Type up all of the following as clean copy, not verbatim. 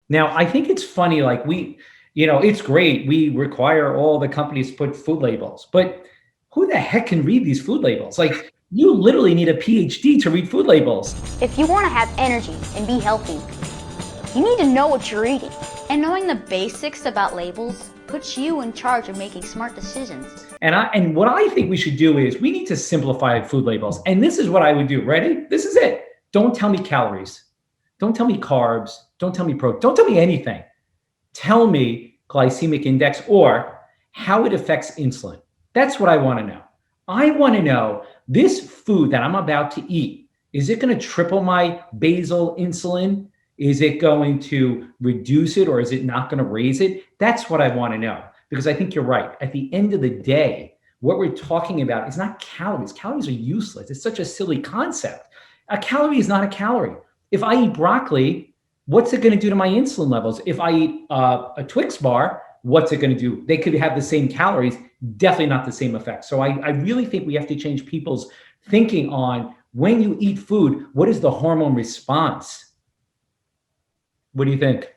Now, I think it's funny, like it's great. We require all the companies to put food labels, but who the heck can read these food labels? Like, you literally need a PhD to read food labels. If you want to have energy and be healthy, you need to know what you're eating. And knowing the basics about labels puts you in charge of making smart decisions. And what I think we should do is we need to simplify food labels. And this is what I would do. Ready? This is it. Don't tell me calories. Don't tell me carbs. Don't tell me protein. Don't tell me anything. Tell me glycemic index or how it affects insulin. That's what I want to know. I want to know this food that I'm about to eat, is it going to triple my basal insulin? Is it going to reduce it or is it not going to raise it? That's what I want to know, because I think you're right. At the end of the day, what we're talking about is not calories. Calories are useless. It's such a silly concept. A calorie is not a calorie. If I eat broccoli, what's it going to do to my insulin levels? If I eat a Twix bar, what's it going to do? They could have the same calories, definitely not the same effect. So I really think we have to change people's thinking on when you eat food, what is the hormone response? What do you think?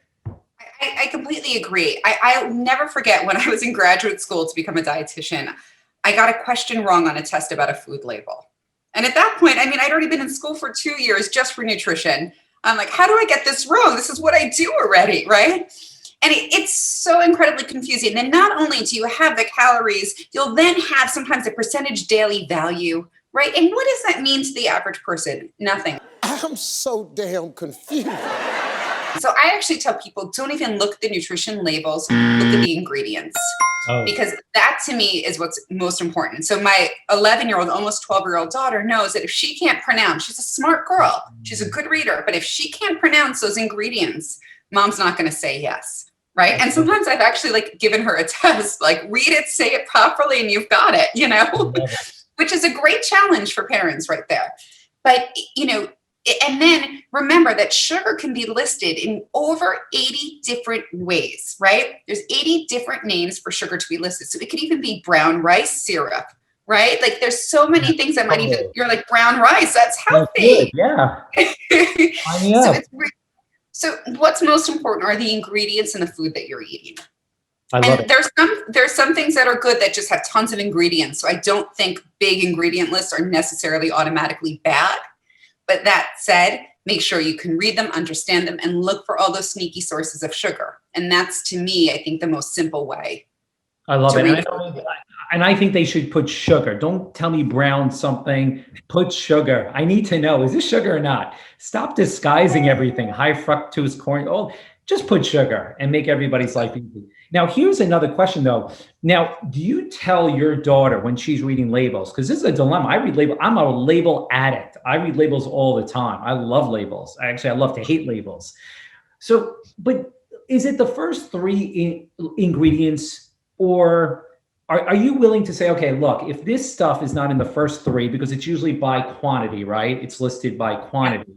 I completely agree. I'll never forget when I was in graduate school to become a dietitian, I got a question wrong on a test about a food label. And at that point, I mean, I'd already been in school for 2 years just for nutrition. I'm like, how do I get this wrong? This is what I do already, right? And it's so incredibly confusing. And not only do you have the calories, you'll then have sometimes a percentage daily value, right? And what does that mean to the average person? Nothing. I'm so damn confused. So I actually tell people, don't even look at the nutrition labels, look at the ingredients. Oh. Because that to me is what's most important. So my 11-year-old, almost 12-year-old daughter knows that if she can't pronounce, she's a smart girl, she's a good reader, but if she can't pronounce those ingredients, mom's not going to say yes, right? And sometimes I've actually like given her a test, like read it, say it properly, and you've got it, which is a great challenge for parents right there. But, and then remember that sugar can be listed in over 80 different ways, right? There's 80 different names for sugar to be listed. So it could even be brown rice syrup, right? Like there's so many things that might even, you're like brown rice, that's healthy. Yeah. So what's most important are the ingredients in the food that you're eating. I love it. There's some things that are good that just have tons of ingredients. So I don't think big ingredient lists are necessarily automatically bad. But that said, make sure you can read them, understand them, and look for all those sneaky sources of sugar. And that's, to me, I think the most simple way. I love it. And I think they should put sugar. Don't tell me brown something. Put sugar. I need to know, is this sugar or not? Stop disguising everything. High fructose corn. Oh, just put sugar and make everybody's life easy. Now, here's another question, though. Now, do you tell your daughter when she's reading labels? Because this is a dilemma. I read labels. I'm a label addict. I read labels all the time. I love labels. Actually, I love to hate labels. So, but is it the first three ingredients, or are you willing to say, okay, look, if this stuff is not in the first three, because it's usually by quantity, right? It's listed by quantity.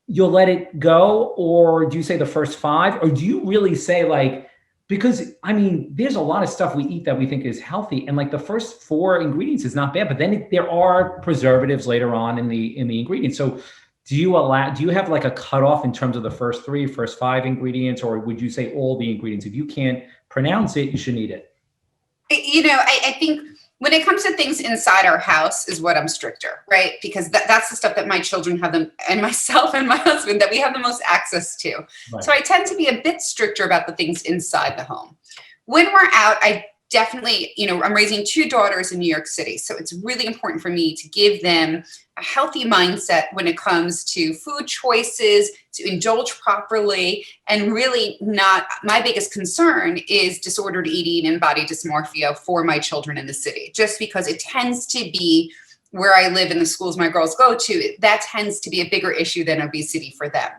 You'll let it go? Or do you say the first five? Or do you really say like, because I mean, there's a lot of stuff we eat that we think is healthy, and like the first four ingredients is not bad, but then there are preservatives later on in the ingredients. So do you have like a cutoff in terms of the first three, first five ingredients, or would you say all the ingredients? If you can't pronounce it, you shouldn't eat it. I think when it comes to things inside our house is what I'm stricter, right? Because that's the stuff that my children have them, and myself and my husband, that we have the most access to. Right. So I tend to be a bit stricter about the things inside the home. When we're out, I definitely, I'm raising 2 daughters in New York City. So it's really important for me to give them a healthy mindset when it comes to food choices, to indulge properly, and really not, my biggest concern is disordered eating and body dysmorphia for my children in the city, just because it tends to be where I live and the schools my girls go to, that tends to be a bigger issue than obesity for them.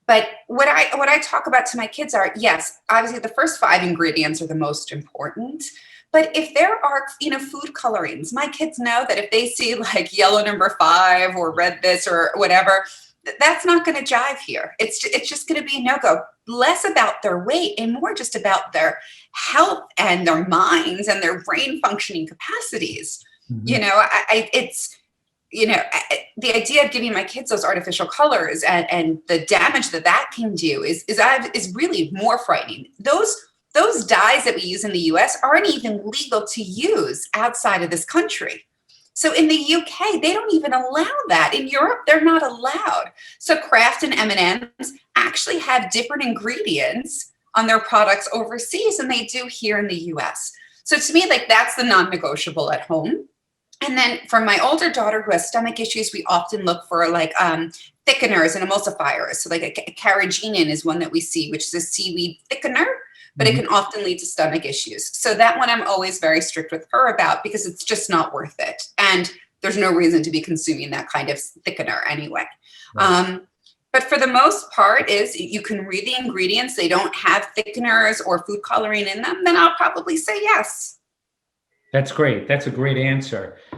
But what I talk about to my kids are, yes, obviously the first 5 ingredients are the most important. But if there are, food colorings, my kids know that if they see like yellow number 5 or red this or whatever, that's not going to jive here. It's just going to be a no-go. Less about their weight and more just about their health and their minds and their brain functioning capacities. Mm-hmm. the idea of giving my kids those artificial colors and the damage that can do is really more frightening. Those dyes that we use in the US aren't even legal to use outside of this country. So in the UK, they don't even allow that. In Europe, they're not allowed. So Kraft and M&M's actually have different ingredients on their products overseas than they do here in the US. So to me, like, that's the non-negotiable at home. And then for my older daughter who has stomach issues, we often look for like thickeners and emulsifiers. So like a carrageenan is one that we see, which is a seaweed thickener, but it can often lead to stomach issues. So that one I'm always very strict with her about, because it's just not worth it. And there's no reason to be consuming that kind of thickener anyway. Right. But for the most part is you can read the ingredients, they don't have thickeners or food coloring in them, then I'll probably say yes. That's great. That's a great answer.